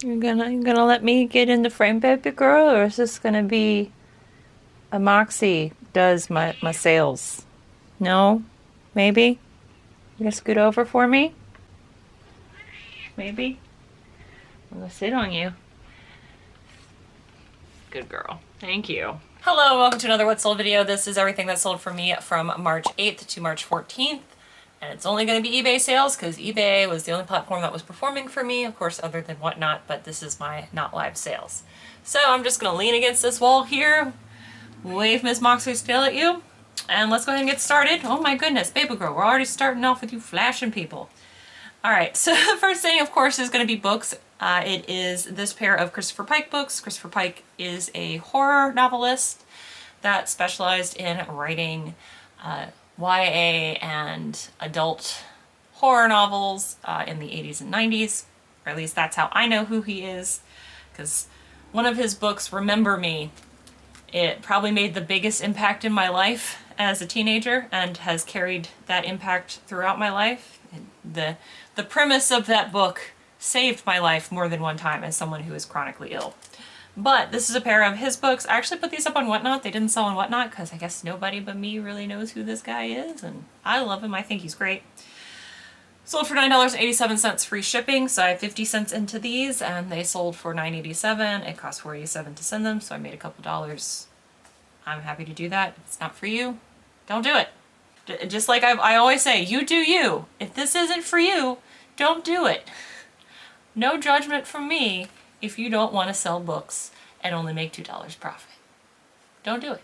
You gonna let me get in the frame, baby girl, or is this gonna be a Moxie does my sales? No? Maybe? You gonna scoot over for me? Maybe? I'm gonna sit on you. Good girl. Thank you. Hello, welcome to another What Sold video. This is everything that sold for me from March 8th to March 14th. And it's only going to be eBay sales because eBay was the only platform that was performing for me, of course, other than Whatnot, but this is my not live sales. So I'm just going to lean against this wall here, wave Miss Moxie's tail at you, and let's go ahead and get started. Oh my goodness, baby girl, we're already starting off with you flashing people. Alright, so the first thing, of course, is going to be books. It is this pair of Christopher Pike books. Christopher Pike is a horror novelist that specialized in writing YA and adult horror novels in the 80s and 90s, or at least that's how I know who he is, because one of his books, Remember Me, it probably made the biggest impact in my life as a teenager and has carried that impact throughout my life. The premise of that book saved my life more than one time as someone who is chronically ill. But this is a pair of his books. I actually put these up on Whatnot. They didn't sell on Whatnot because I guess nobody but me really knows who this guy is, and I love him. I think he's great. Sold for $9.87 free shipping, so I have 50 cents into these, and they sold for $9.87. It cost $4.87 to send them, so I made a couple dollars. I'm happy to do that. If it's not for you, don't do it. Just like I always say, you do you. If this isn't for you, don't do it. No judgment from me if you don't want to sell books and only make $2 profit. Don't do it.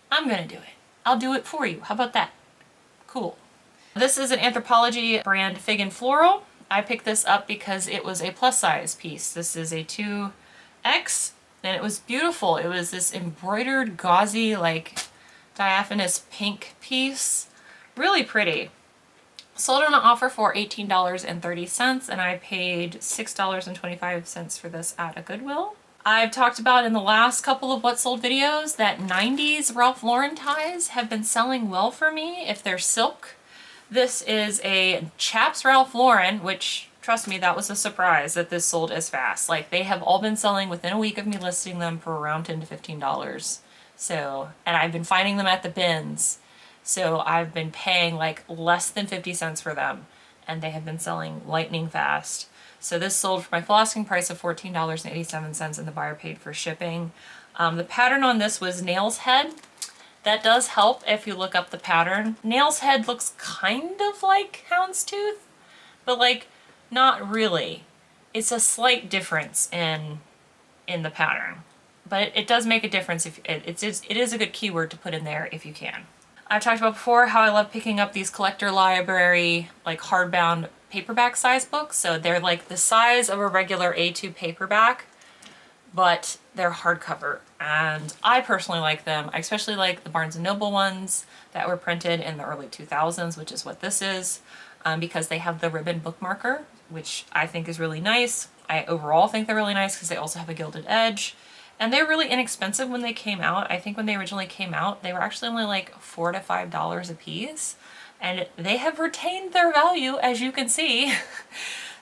I'm gonna do it. I'll do it for you. How about that? Cool. This is an Anthropology brand Fig and Floral. I picked this up because it was a plus size piece. This is a 2X, and it was beautiful. It was this embroidered, gauzy, like diaphanous pink piece. Really pretty. Sold on an offer for $18.30, and I paid $6.25 for this at a Goodwill. I've talked about in the last couple of What Sold videos that 90s Ralph Lauren ties have been selling well for me if they're silk. This is a Chaps Ralph Lauren, which, trust me, that was a surprise that this sold as fast. Like, they have all been selling within a week of me listing them for around $10 to $15. So, and I've been finding them at the bins. So I've been paying like less than 50 cents for them, and they have been selling lightning fast. So this sold for my full asking price of $14.87, and the buyer paid for shipping. The pattern on this was Nail's Head. That does help if you look up the pattern. Nail's Head looks kind of like Houndstooth, but like not really. It's a slight difference in the pattern, but it does make a difference. If it is a good keyword to put in there if you can. I've talked about before how I love picking up these collector library, like hardbound paperback size books. So they're like the size of a regular A2 paperback, but they're hardcover. And I personally like them. I especially like the Barnes & Noble ones that were printed in the early 2000s, which is what this is, because they have the ribbon bookmarker, which I think is really nice. I overall think they're really nice because they also have a gilded edge. And they're really inexpensive when they came out. I think when they originally came out, they were actually only like $4 to $5 a piece. And they have retained their value, as you can see.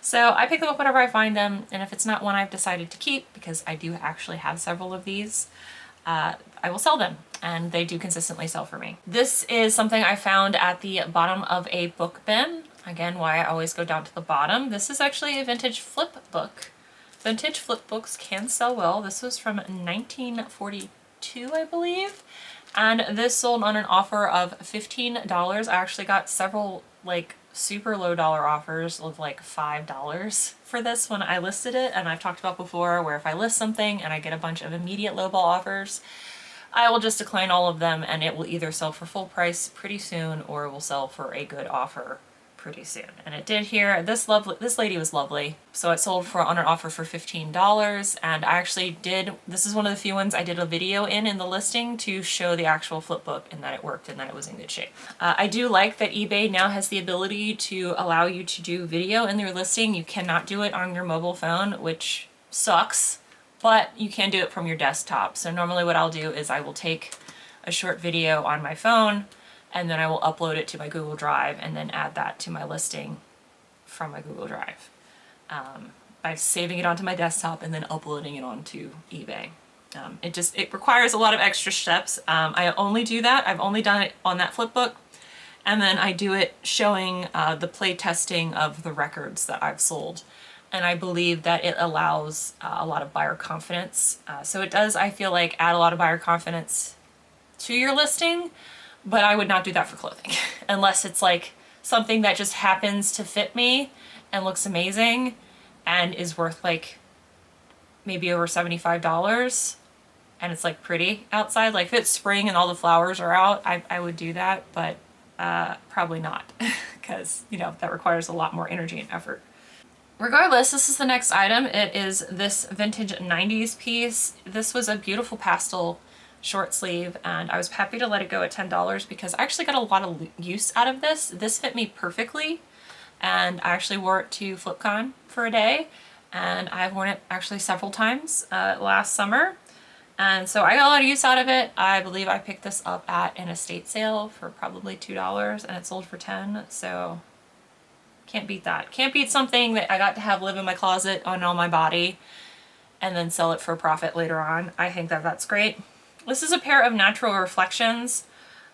So I pick them up whenever I find them. And if it's not one I've decided to keep, because I do actually have several of these, I will sell them. And they do consistently sell for me. This is something I found at the bottom of a book bin. Again, why I always go down to the bottom. This is actually a vintage flip book. Vintage flip books can sell well. This was from 1942, I believe. And this sold on an offer of $15. I actually got several like super low dollar offers of like $5 for this when I listed it. And I've talked about before where if I list something and I get a bunch of immediate lowball offers, I will just decline all of them, and it will either sell for full price pretty soon or it will sell for a good offer pretty soon. And it did here. This lady was lovely. So it sold for on an offer for $15, and I actually did, this is one of the few ones I did a video in the listing to show the actual flip book and that it worked and that it was in good shape. I do like that eBay now has the ability to allow you to do video in their listing. You cannot do it on your mobile phone, which sucks, but you can do it from your desktop. So normally what I'll do is I will take a short video on my phone, and then I will upload it to my Google Drive and then add that to my listing from my Google Drive. by saving it onto my desktop and then uploading it onto eBay. It requires a lot of extra steps. I only do that. I've only done it on that flip book. And then I do it showing the play testing of the records that I've sold. And I believe that it allows a lot of buyer confidence. So it does, I feel like, add a lot of buyer confidence to your listing, but I would not do that for clothing unless it's like something that just happens to fit me and looks amazing and is worth like maybe over $75 and it's like pretty outside. Like if it's spring and all the flowers are out, I would do that, but probably not because, you know, that requires a lot more energy and effort. Regardless, this is the next item. It is this vintage 90s piece. This was a beautiful pastel short sleeve and I was happy to let it go at $10 because I actually got a lot of use out of this. This fit me perfectly and I actually wore it to FlipCon for a day and I've worn it actually several times last summer. And so I got a lot of use out of it. I believe I picked this up at an estate sale for probably $2 and it sold for $10. So can't beat that. Can't beat something that I got to have live in my closet on my body and then sell it for a profit later on. I think that that's great. This is a pair of Natural Reflections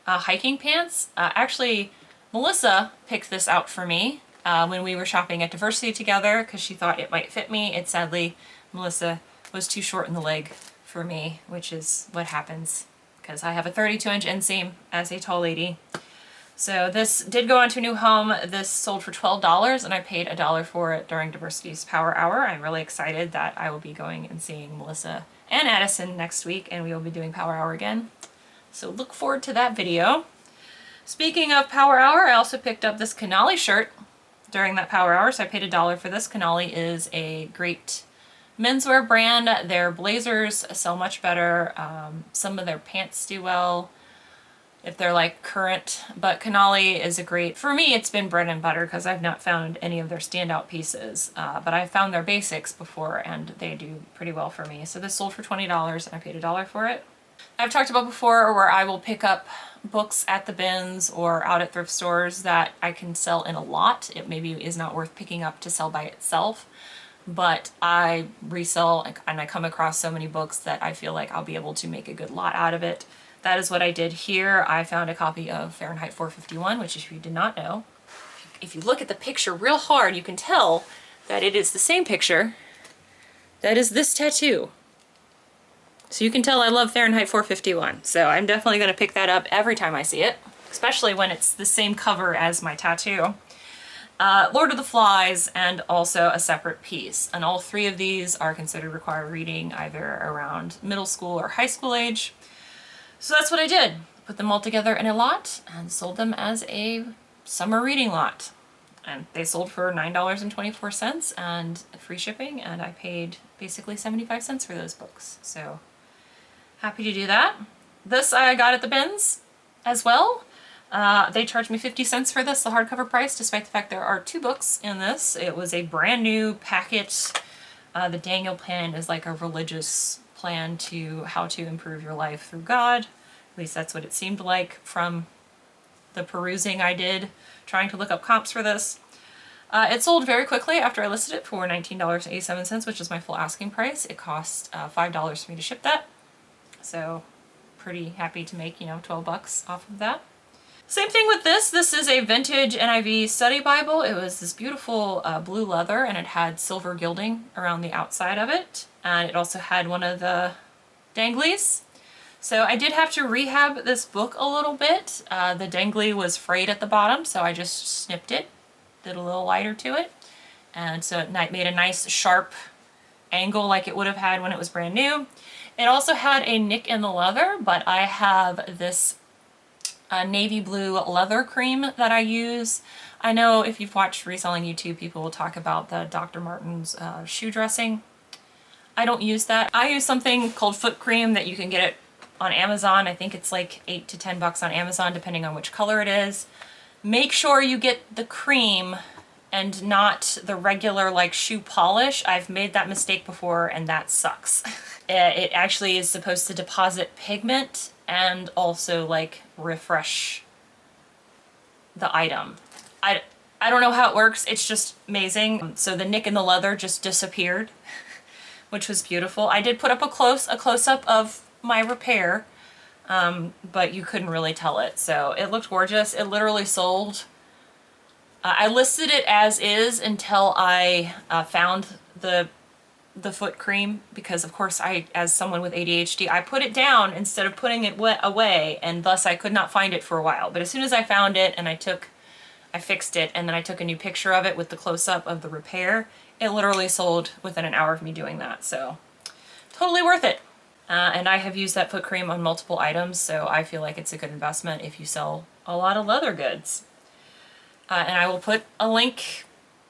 hiking pants. Actually, Melissa picked this out for me when we were shopping at Diversity together because she thought it might fit me. It sadly, Melissa was too short in the leg for me, which is what happens because I have a 32-inch inseam as a tall lady. So this did go on to a new home. This sold for $12 and I paid $1 for it during Diversity's Power Hour. I'm really excited that I will be going and seeing Melissa and Addison next week and we will be doing Power Hour again. So look forward to that video. Speaking of Power Hour, I also picked up this Canali shirt during that Power Hour, so I paid $1 for this. Canali is a great menswear brand. Their blazers sell much better. Some of their pants do well if they're like current, but Canali is a great, for me it's been bread and butter because I've not found any of their standout pieces, but I've found their basics before and they do pretty well for me. So this sold for $20 and I paid $1 for it. I've talked about before where I will pick up books at the bins or out at thrift stores that I can sell in a lot. It maybe is not worth picking up to sell by itself, but I resell and I come across so many books that I feel like I'll be able to make a good lot out of it. That is what I did here. I found a copy of Fahrenheit 451, which if you did not know, if you look at the picture real hard, you can tell that it is the same picture that is this tattoo. So you can tell I love Fahrenheit 451. So I'm definitely going to pick that up every time I see it, especially when it's the same cover as my tattoo. Lord of the Flies, and also a separate piece. And all three of these are considered required reading either around middle school or high school age. So that's what I did. Put them all together in a lot and sold them as a summer reading lot. And they sold for $9.24 and free shipping, and I paid basically 75 cents for those books. So happy to do that. This I got at the bins as well. They charged me 50 cents for this, the hardcover price, despite the fact there are 2 books in this. It was a brand new packet. The Daniel plan is like a religious plan to how to improve your life through God. At least that's what it seemed like from the perusing I did trying to look up comps for this. It sold very quickly after I listed it for $19.87, which is my full asking price. It cost $5 for me to ship that. So pretty happy to make, you know, 12 bucks off of that. Same thing with this. This is a vintage NIV study Bible. It was this beautiful blue leather and it had silver gilding around the outside of it. And it also had one of the danglies. So I did have to rehab this book a little bit. The dangly was frayed at the bottom, so I just snipped it, did a little lighter to it. And so it made a nice sharp angle like it would have had when it was brand new. It also had a nick in the leather, but I have this navy blue leather cream that I use. I know if you've watched Reselling YouTube, people will talk about the Dr. Martens shoe dressing. I don't use that. I use something called foot cream that you can get it on Amazon. I think it's like 8 to 10 bucks on Amazon, depending on which color it is. Make sure you get the cream and not the regular like shoe polish. I've made that mistake before and that sucks. It actually is supposed to deposit pigment and also like refresh the item. I don't know how it works. It's just amazing. So the nick in the leather just disappeared, which was beautiful. I did put up a close-up of my repair, but you couldn't really tell it. So it looked gorgeous. It literally sold. I listed it as is until I found the foot cream, because of course as someone with ADHD, I put it down instead of putting it away, and thus I could not find it for a while. But as soon as I found it and I fixed it, and then I took a new picture of it with the close-up of the repair, it literally sold within an hour of me doing that. So totally worth it. And I have used that foot cream on multiple items, so I feel like it's a good investment if you sell a lot of leather goods. And I will put a link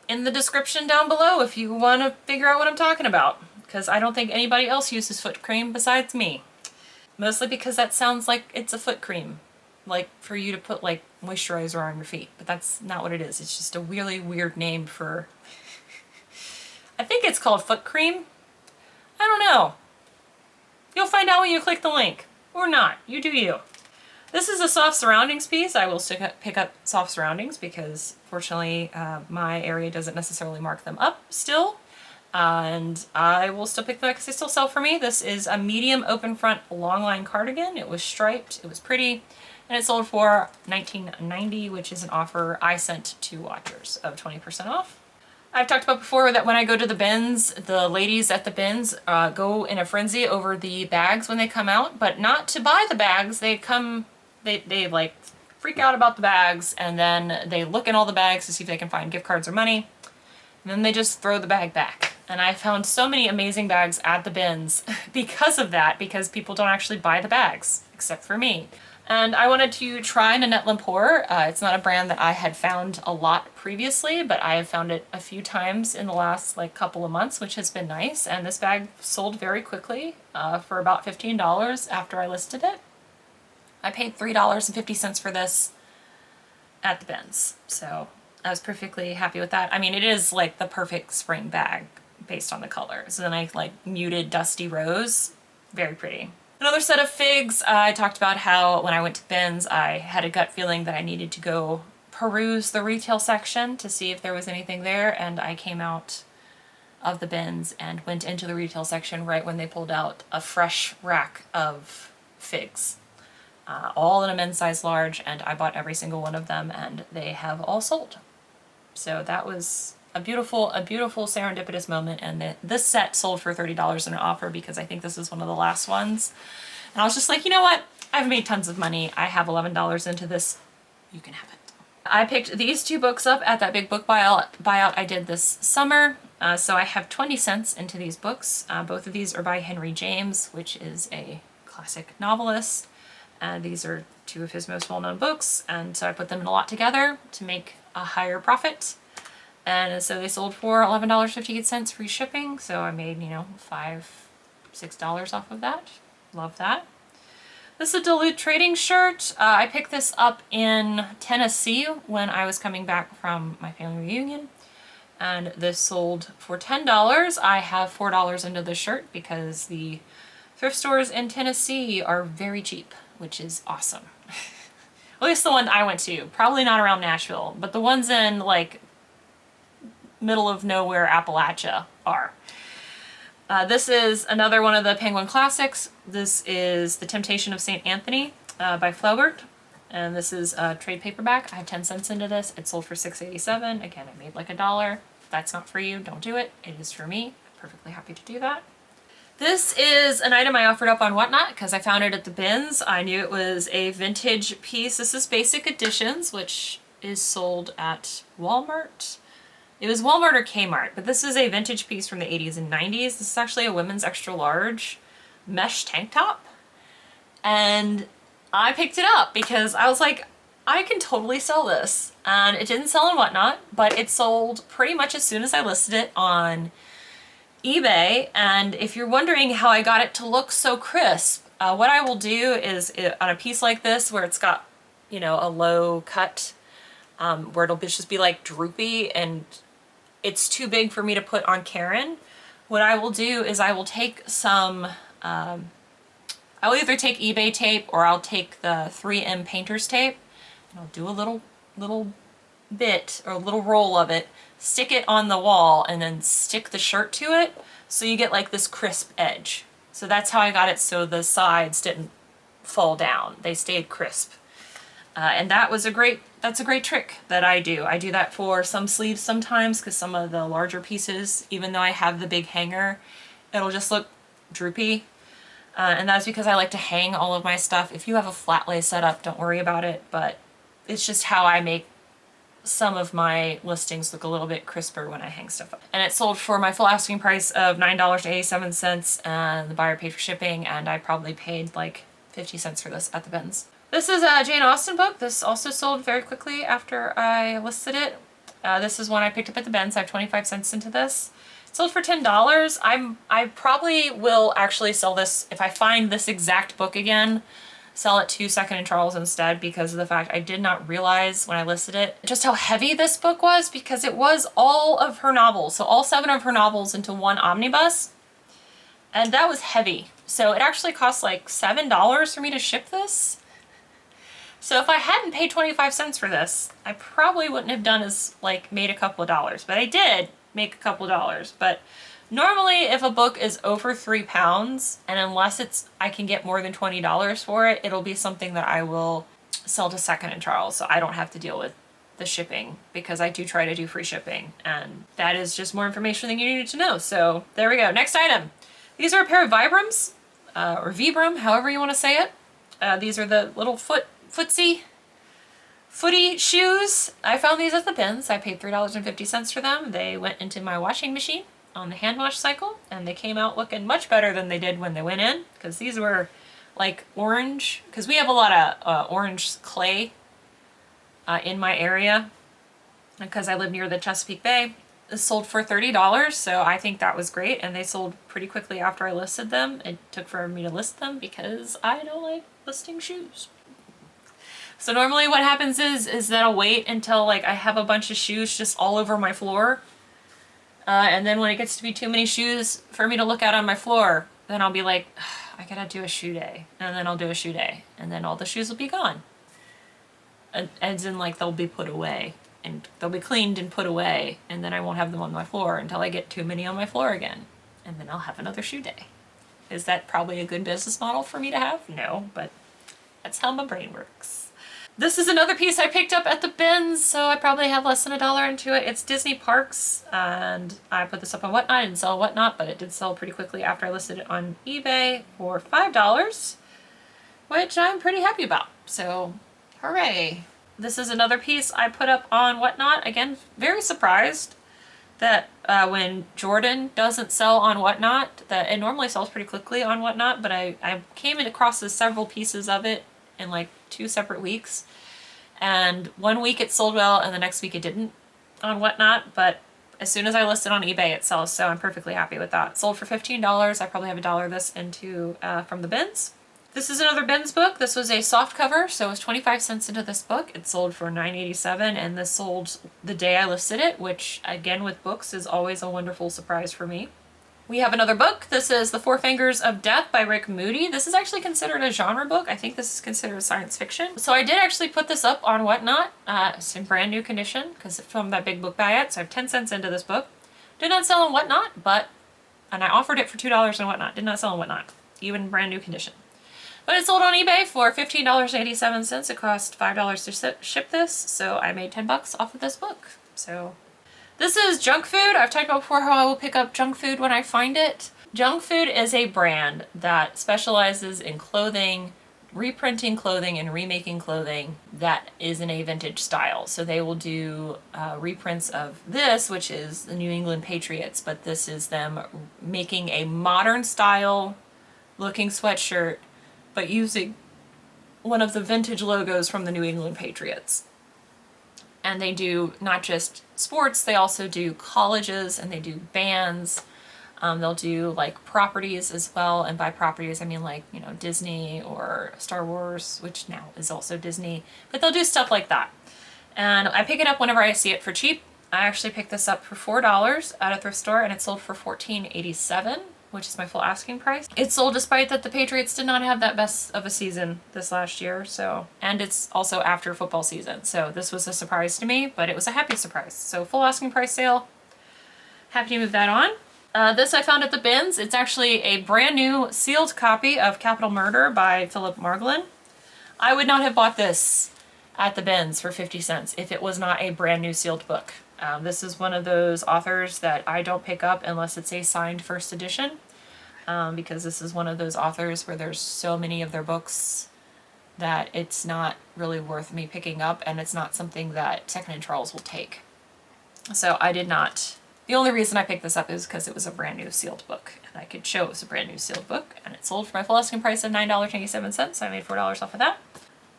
in the description down below if you want to figure out what I'm talking about, because I don't think anybody else uses foot cream besides me. Mostly because that sounds like it's a foot cream, like for you to put like moisturizer on your feet, but that's not what it is. It's just a really weird name for, I think it's called foot cream. I don't know. You'll find out when you click the link, or not. You do you. This is a soft surroundings piece. I will still pick up soft surroundings because fortunately my area doesn't necessarily mark them up still. And I will still pick them up because they still sell for me. This is a medium open front long line cardigan. It was striped, it was pretty, and it sold for $19.90, which is an offer I sent to watchers of 20% off. I've talked about before that when I go to the bins, the ladies at the bins go in a frenzy over the bags when they come out, but not to buy the bags. They like freak out about the bags, and then they look in all the bags to see if they can find gift cards or money, and then they just throw the bag back. And I found so many amazing bags at the bins because of that, because people don't actually buy the bags, except for me. And I wanted to try Nanette Lempour. It's not a brand that I had found a lot previously, but I have found it a few times in the last like couple of months, which has been nice. And this bag sold very quickly for about $15 after I listed it. I paid $3.50 for this at the bins, so I was perfectly happy with that. I mean, it is like the perfect spring bag based on the color. So then I like muted dusty rose, very pretty. Another set of figs. I talked about how when I went to bins, I had a gut feeling that I needed to go peruse the retail section to see if there was anything there, and I came out of the bins and went into the retail section right when they pulled out a fresh rack of figs. All in a men's size large, and I bought every single one of them, and they have all sold. So that was a beautiful serendipitous moment, and this set sold for $30 in an offer because I think this is one of the last ones. And I was just like, you know what? I've made tons of money. I have $11 into this. You can have it. I picked these two books up at that big book buyout I did this summer. So I have 20 cents into these books. Both of these are by Henry James, which is a classic novelist. These are two of his most well-known books, and so I put them in a lot together to make a higher profit. And so they sold for $11.58 free shipping, so I made, you know, $5, $6 off of that. Love that. This is a Duluth trading shirt. I picked this up in Tennessee when I was coming back from my family reunion, and this sold for $10. I have $4 into the shirt because the thrift stores in Tennessee are very cheap, which is awesome. At least the one I went to. Probably not around Nashville, but the ones in like middle of nowhere Appalachia are. This is another one of the Penguin classics. This is The Temptation of St. Anthony by Flaubert, and this is a trade paperback. I have 10 cents into this. It sold for $6.87. Again, I made like $1. If that's not for you, don't do it. It is for me. I'm perfectly happy to do that. This is an item I offered up on Whatnot because I found it at the bins. I knew it was a vintage piece. This is Basic Editions, which is sold at Walmart. It was Walmart or Kmart, but this is a vintage piece from the 80s and 90s. This is actually a women's extra large mesh tank top. And I picked it up because I was like, I can totally sell this. And it didn't sell on Whatnot, but it sold pretty much as soon as I listed it on eBay. And if you're wondering how I got it to look so crisp, what I will do is on a piece like this where it's got, you know, a low cut, where it'll just be like droopy and it's too big for me to put on Karen, what I will do is I will take some, I will either take eBay tape or I'll take the 3M painter's tape, and I'll do a little bit or a little roll of it, stick it on the wall, and then stick the shirt to it so you get like this crisp edge. So that's how I got it so the sides didn't fall down. They stayed crisp. And that's a great trick that I do. I do that for some sleeves sometimes because some of the larger pieces, even though I have the big hanger, it'll just look droopy. And that's because I like to hang all of my stuff. If you have a flat lay setup, don't worry about it, but it's just how I make some of my listings look a little bit crisper when I hang stuff up. And it sold for my full asking price of $9.87, and the buyer paid for shipping, and I probably paid like 50 cents for this at the bins. This is a Jane Austen book. This also sold very quickly after I listed it. This is one I picked up at the bins. I have 25 cents into this. It sold for $10. I probably will actually sell this if I find this exact book again. Sell it to Second and Charles instead, because of the fact I did not realize when I listed it just how heavy this book was, because it was all of her novels. So all 7 of her novels into one omnibus, and that was heavy. So it actually cost like $7 for me to ship this. So if I hadn't paid 25 cents for this, I probably wouldn't have done as like made a couple of dollars, but I did make a couple of dollars. But normally if a book is over 3 pounds, and unless I can get more than $20 for it, it'll be something that I will sell to Second and Charles, so I don't have to deal with the shipping, because I do try to do free shipping, and that is just more information than you needed to know. So there we go. Next item. These are a pair of Vibrams, or Vibram, however you want to say it. These are the little footy shoes. I found these at the bins. I paid $3.50 for them. They went into my washing machine on the hand wash cycle, and they came out looking much better than they did when they went in, because these were like orange, because we have a lot of orange clay in my area, because I live near the Chesapeake Bay. This sold for $30, so I think that was great, and they sold pretty quickly after I listed them. It took for me to list them because I don't like listing shoes. So normally what happens is that I'll wait until like I have a bunch of shoes just all over my floor, and then when it gets to be too many shoes for me to look at on my floor, then I'll be like, I gotta do a shoe day, and then I'll do a shoe day, and then all the shoes will be gone, and as in like they'll be put away. And they'll be cleaned and put away, and then I won't have them on my floor until I get too many on my floor again. And then I'll have another shoe day. Is that probably a good business model for me to have? No, but that's how my brain works. This is another piece I picked up at the bins, so I probably have less than $1 into it. It's Disney Parks, and I put this up on Whatnot. I didn't sell Whatnot, but it did sell pretty quickly after I listed it on eBay for $5, which I'm pretty happy about. So, hooray. This is another piece I put up on Whatnot. Again, very surprised that when Jordan doesn't sell on Whatnot, that it normally sells pretty quickly on Whatnot, but I came across several pieces of it in like 2 separate weeks. And one week it sold well, and the next week it didn't on Whatnot, but as soon as I list it on eBay, it sells, so I'm perfectly happy with that. It sold for $15. I probably have $1 of this into from the bins. This is another bins book. This was a soft cover, so it was 25 cents into this book. It sold for $9.87, and this sold the day I listed it, which again with books is always a wonderful surprise for me. We have another book. This is The Four Fingers of Death by Rick Moody. This is actually considered a genre book. I think this is considered science fiction. So I did actually put this up on Whatnot. It's in brand new condition because from that big book buyout, so I have 10 cents into this book. Did not sell on Whatnot, and I offered it for $2 on Whatnot. Did not sell on Whatnot, even brand new condition. But it sold on eBay for $15.87. It cost $5 to ship this, so I made 10 bucks off of this book. So this is Junk Food. I've talked about before how I will pick up junk food when I find it. Junk Food is a brand that specializes in clothing, reprinting clothing and remaking clothing that is in a vintage style. So they will do reprints of this, which is the New England Patriots, but this is them making a modern style looking sweatshirt but using one of the vintage logos from the New England Patriots. And they do not just sports, they also do colleges, and they do bands. They'll do like properties as well, and by properties I mean like, you know, Disney or Star Wars, which now is also Disney, but they'll do stuff like that. And I pick it up whenever I see it for cheap. I actually picked this up for $4 at a thrift store, and it sold for $14.87. which is my full asking price. It sold despite that the Patriots did not have that best of a season this last year, so, and it's also after football season, so this was a surprise to me, but it was a happy surprise. So full asking price sale. Happy to move that on. This I found at the bins. It's actually a brand new sealed copy of Capital Murder by Philip Margolin. I would not have bought this at the bins for 50 cents if it was not a brand new sealed book. This is one of those authors that I don't pick up unless it's a signed first edition, because this is one of those authors where there's so many of their books that it's not really worth me picking up, and it's not something that Second & Charles will take. So I did not. The only reason I picked this up is because it was a brand new sealed book, and I could show it was a brand new sealed book, and it sold for my full asking price of $9.87, so I made $4 off of that.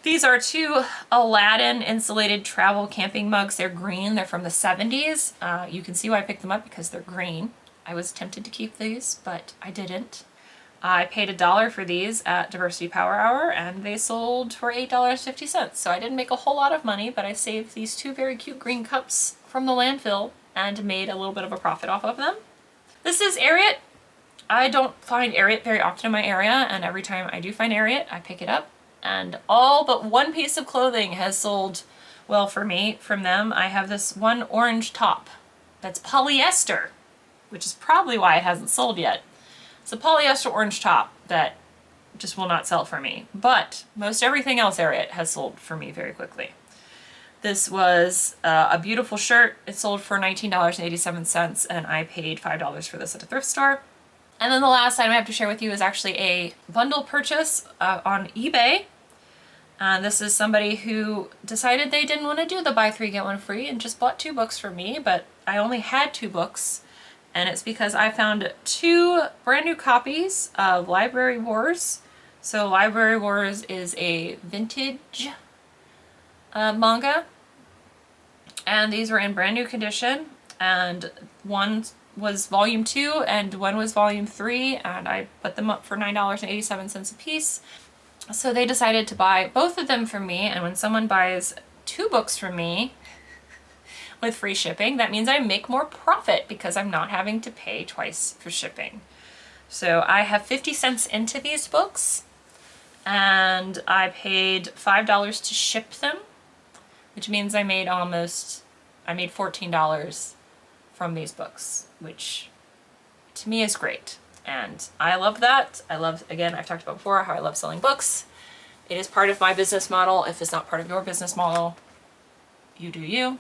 These are two Aladdin insulated travel camping mugs. They're green, they're from the 70s. You can see why I picked them up, because they're green. I was tempted to keep these, but I didn't. I paid $1 for these at Diversity Power Hour, and they sold for $8.50. So I didn't make a whole lot of money, but I saved these two very cute green cups from the landfill and made a little bit of a profit off of them. This is Ariat. I don't find Ariat very often in my area, and every time I do find Ariat, I pick it up. And all but one piece of clothing has sold well for me from them. I have this one orange top that's polyester, which is probably why it hasn't sold yet. It's a polyester orange top that just will not sell for me, but most everything else Ariat has sold for me very quickly. This was a beautiful shirt. It sold for $19.87, and I paid $5 for this at a thrift store. And then the last item I have to share with you is actually a bundle purchase on eBay. This is somebody who decided they didn't want to do the buy 3 get 1 free and just bought 2 books for me, but I only had 2 books, and it's because I found 2 brand new copies of Library Wars. So Library Wars is a vintage manga, and these were in brand new condition, and one was volume 2 and one was volume 3, and I put them up for $9.87 a piece. So they decided to buy both of them from me, and when someone buys 2 books from me with free shipping, that means I make more profit because I'm not having to pay twice for shipping. So I have 50 cents into these books, and I paid $5 to ship them, which means I made $14 from these books, which to me is great. And I love that. I love, again, I've talked about before how I love selling books. It is part of my business model. If it's not part of your business model, you do you.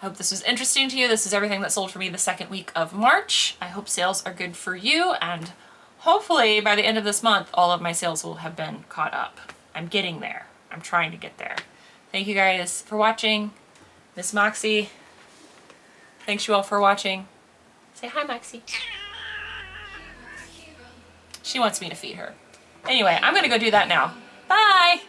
I hope this was interesting to you. This is everything that sold for me the second week of March. I hope sales are good for you, and hopefully by the end of this month, all of my sales will have been caught up. I'm getting there. I'm trying to get there. Thank you guys for watching. Miss Moxie, thanks you all for watching. Say hi, Moxie. She wants me to feed her. Anyway, I'm gonna go do that now. Bye!